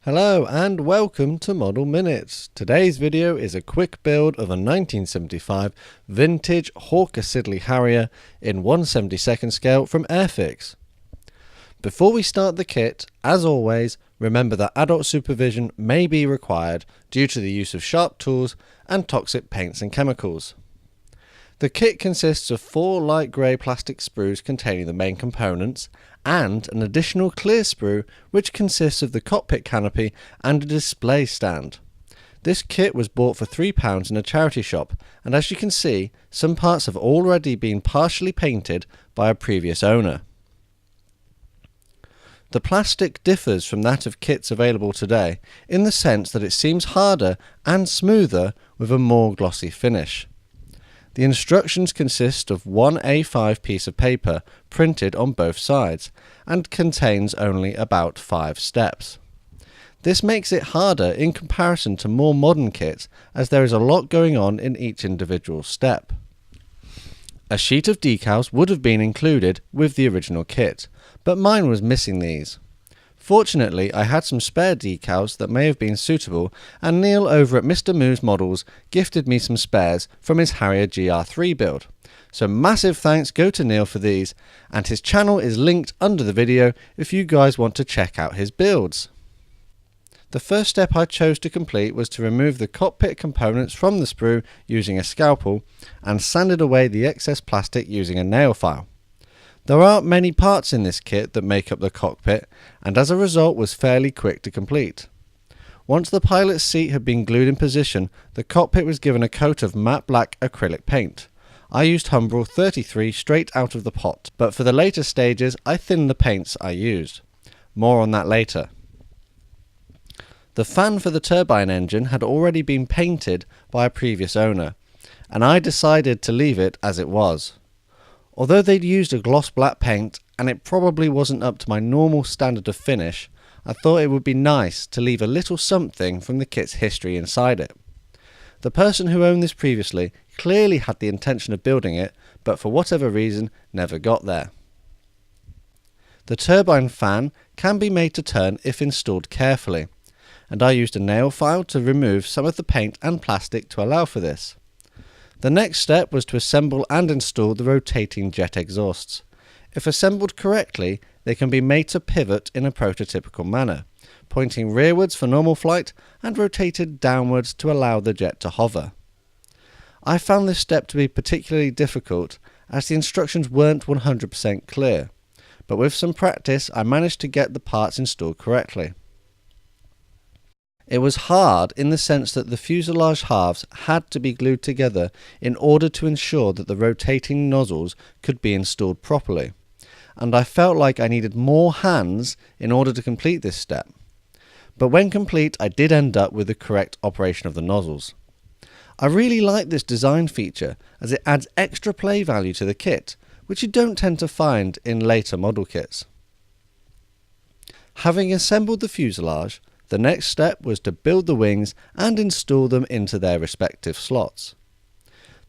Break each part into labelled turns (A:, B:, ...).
A: Hello and welcome to Model Minutes. Today's video is a quick build of a 1975 vintage Hawker Siddely Harrier in 1/72nd scale from Airfix. Before we start the kit, as always, remember that adult supervision may be required due to the use of sharp tools and toxic paints and chemicals. The kit consists of 4 light grey plastic sprues containing the main components and an additional clear sprue which consists of the cockpit canopy and a display stand. This kit was bought for £3 in a charity shop, and as you can see, some parts have already been partially painted by a previous owner. The plastic differs from that of kits available today in the sense that it seems harder and smoother with a more glossy finish. The instructions consist of one A5 piece of paper printed on both sides and contains only about 5 steps. This makes it harder in comparison to more modern kits as there is a lot going on in each individual step. A sheet of decals would have been included with the original kit, but mine was missing these. Fortunately, I had some spare decals that may have been suitable, and Neil over at Mr. Moo's Models gifted me some spares from his Harrier GR3 build. So massive thanks go to Neil for these, and his channel is linked under the video if you guys want to check out his builds. The first step I chose to complete was to remove the cockpit components from the sprue using a scalpel and sanded away the excess plastic using a nail file. There aren't many parts in this kit that make up the cockpit, and as a result was fairly quick to complete. Once the pilot's seat had been glued in position, the cockpit was given a coat of matte black acrylic paint. I used Humbrol 33 straight out of the pot, but for the later stages I thinned the paints I used. More on that later. The fan for the turbine engine had already been painted by a previous owner, and I decided to leave it as it was. Although they'd used a gloss black paint and it probably wasn't up to my normal standard of finish, I thought it would be nice to leave a little something from the kit's history inside it. The person who owned this previously clearly had the intention of building it, but for whatever reason never got there. The turbine fan can be made to turn if installed carefully, and I used a nail file to remove some of the paint and plastic to allow for this. The next step was to assemble and install the rotating jet exhausts. If assembled correctly, they can be made to pivot in a prototypical manner, pointing rearwards for normal flight and rotated downwards to allow the jet to hover. I found this step to be particularly difficult as the instructions weren't 100% clear, but with some practice I managed to get the parts installed correctly. It was hard in the sense that the fuselage halves had to be glued together in order to ensure that the rotating nozzles could be installed properly, and I felt like I needed more hands in order to complete this step. But when complete, I did end up with the correct operation of the nozzles. I really like this design feature as it adds extra play value to the kit, which you don't tend to find in later model kits. Having assembled the fuselage, the next step was to build the wings and install them into their respective slots.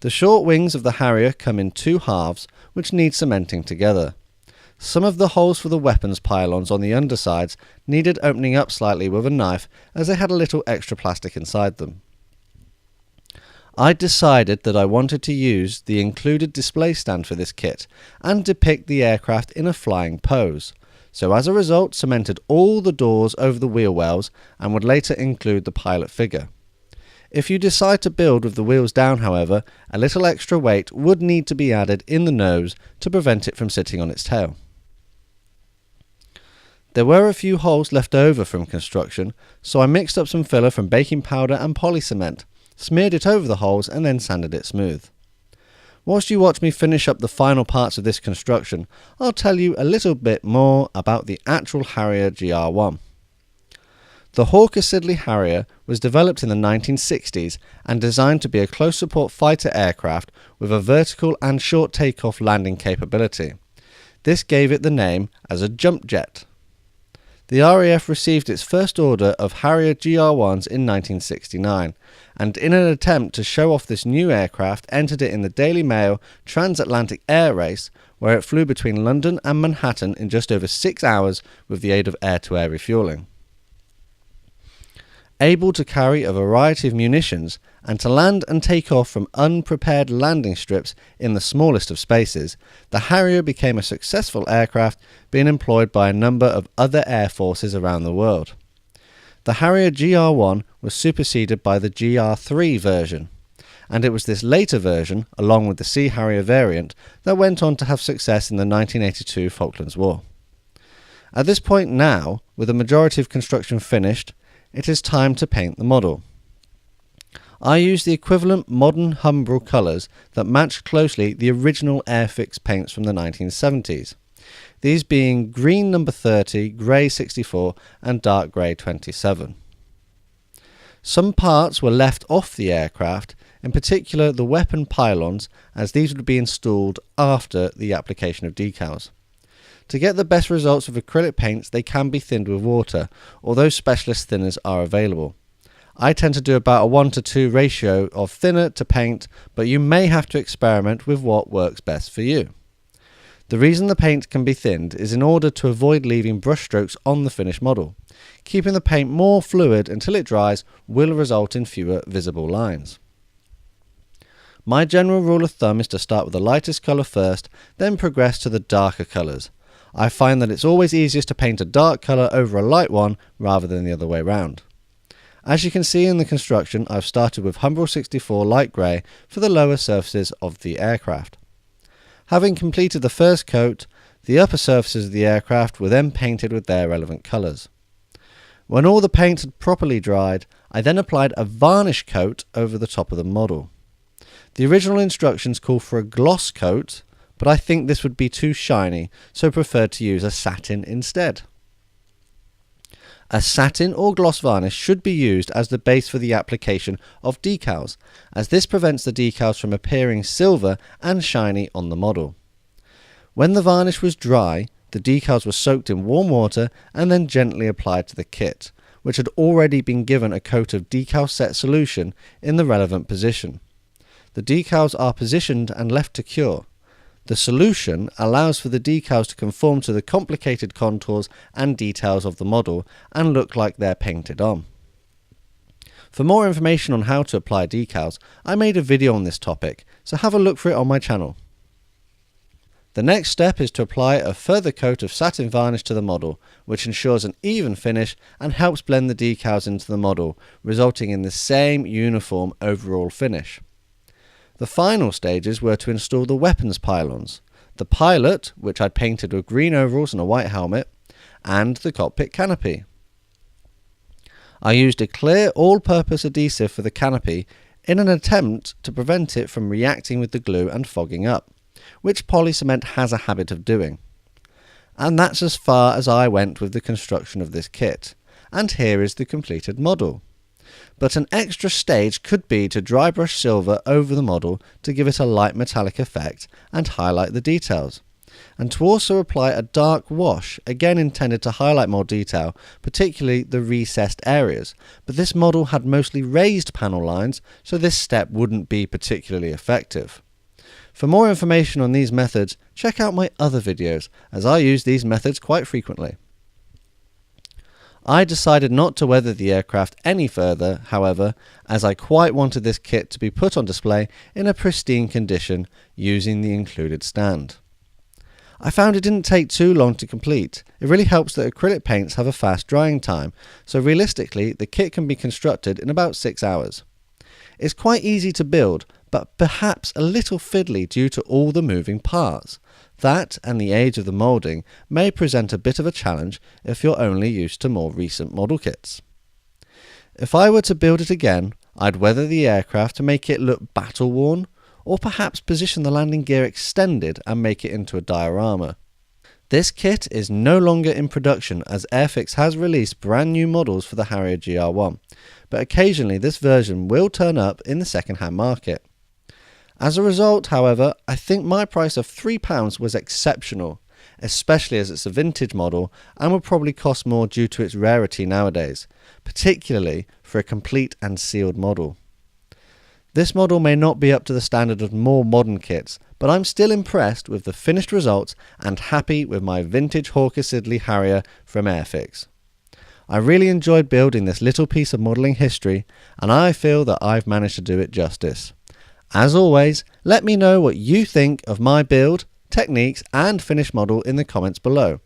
A: The short wings of the Harrier come in 2 halves which need cementing together. Some of the holes for the weapons pylons on the undersides needed opening up slightly with a knife as they had a little extra plastic inside them. I decided that I wanted to use the included display stand for this kit and depict the aircraft in a flying pose. So as a result cemented all the doors over the wheel wells and would later include the pilot figure. If you decide to build with the wheels down however, a little extra weight would need to be added in the nose to prevent it from sitting on its tail. There were a few holes left over from construction, so I mixed up some filler from baking powder and poly cement, smeared it over the holes and then sanded it smooth. Whilst you watch me finish up the final parts of this construction, I'll tell you a little bit more about the actual Harrier GR1. The Hawker Siddely Harrier was developed in the 1960s and designed to be a close support fighter aircraft with a vertical and short takeoff landing capability. This gave it the name as a jump jet. The RAF received its first order of Harrier GR1s in 1969, and in an attempt to show off this new aircraft entered it in the Daily Mail Transatlantic Air Race, where it flew between London and Manhattan in just over 6 hours with the aid of air-to-air refuelling. Able to carry a variety of munitions and to land and take off from unprepared landing strips in the smallest of spaces, the Harrier became a successful aircraft being employed by a number of other air forces around the world. The Harrier GR1 was superseded by the GR3 version, and it was this later version, along with the Sea Harrier variant, that went on to have success in the 1982 Falklands War. At this point now, with the majority of construction finished, it is time to paint the model. I used the equivalent modern Humbrol colours that matched closely the original Airfix paints from the 1970s, these being green number 30, grey 64 and dark grey 27. Some parts were left off the aircraft, in particular the weapon pylons, as these would be installed after the application of decals. To get the best results with acrylic paints, they can be thinned with water, although specialist thinners are available. I tend to do about a 1:2 ratio of thinner to paint, but you may have to experiment with what works best for you. The reason the paint can be thinned is in order to avoid leaving brushstrokes on the finished model. Keeping the paint more fluid until it dries will result in fewer visible lines. My general rule of thumb is to start with the lightest colour first, then progress to the darker colours. I find that it's always easiest to paint a dark colour over a light one rather than the other way round. As you can see in the construction, I've started with Humbrol 64 light grey for the lower surfaces of the aircraft. Having completed the first coat, the upper surfaces of the aircraft were then painted with their relevant colours. When all the paint had properly dried, I then applied a varnish coat over the top of the model. The original instructions call for a gloss coat, but I think this would be too shiny, so preferred to use a satin instead. A satin or gloss varnish should be used as the base for the application of decals, as this prevents the decals from appearing silver and shiny on the model. When the varnish was dry, the decals were soaked in warm water and then gently applied to the kit, which had already been given a coat of decal set solution in the relevant position. The decals are positioned and left to cure. The solution allows for the decals to conform to the complicated contours and details of the model and look like they're painted on. For more information on how to apply decals, I made a video on this topic, so have a look for it on my channel. The next step is to apply a further coat of satin varnish to the model, which ensures an even finish and helps blend the decals into the model, resulting in the same uniform overall finish. The final stages were to install the weapons pylons, the pilot, which I'd painted with green overalls and a white helmet, and the cockpit canopy. I used a clear all-purpose adhesive for the canopy in an attempt to prevent it from reacting with the glue and fogging up, which polycement has a habit of doing. And that's as far as I went with the construction of this kit, and here is the completed model. But an extra stage could be to dry brush silver over the model to give it a light metallic effect and highlight the details, and to also apply a dark wash, again intended to highlight more detail, particularly the recessed areas, but this model had mostly raised panel lines, so this step wouldn't be particularly effective. For more information on these methods, check out my other videos, as I use these methods quite frequently. I decided not to weather the aircraft any further, however, as I quite wanted this kit to be put on display in a pristine condition using the included stand. I found it didn't take too long to complete. It really helps that acrylic paints have a fast drying time, so realistically the kit can be constructed in about 6 hours. It's quite easy to build, but perhaps a little fiddly due to all the moving parts. That and the age of the moulding may present a bit of a challenge if you're only used to more recent model kits. If I were to build it again, I'd weather the aircraft to make it look battle-worn, or perhaps position the landing gear extended and make it into a diorama. This kit is no longer in production as Airfix has released brand new models for the Harrier GR1, but occasionally this version will turn up in the second-hand market. As a result, however, I think my price of £3 was exceptional, especially as it's a vintage model and would probably cost more due to its rarity nowadays, particularly for a complete and sealed model. This model may not be up to the standard of more modern kits, but I'm still impressed with the finished results and happy with my vintage Hawker Siddely Harrier from Airfix. I really enjoyed building this little piece of modelling history, and I feel that I've managed to do it justice. As always, let me know what you think of my build, techniques and finished model in the comments below.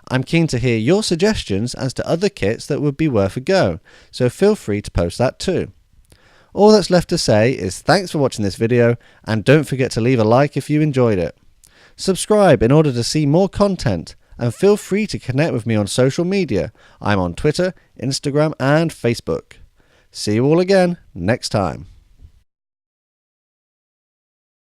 A: I'm keen to hear your suggestions as to other kits that would be worth a go, so feel free to post that too. All that's left to say is thanks for watching this video, and don't forget to leave a like if you enjoyed it. Subscribe in order to see more content, and feel free to connect with me on social media. I'm on Twitter, Instagram and Facebook. See you all again next time.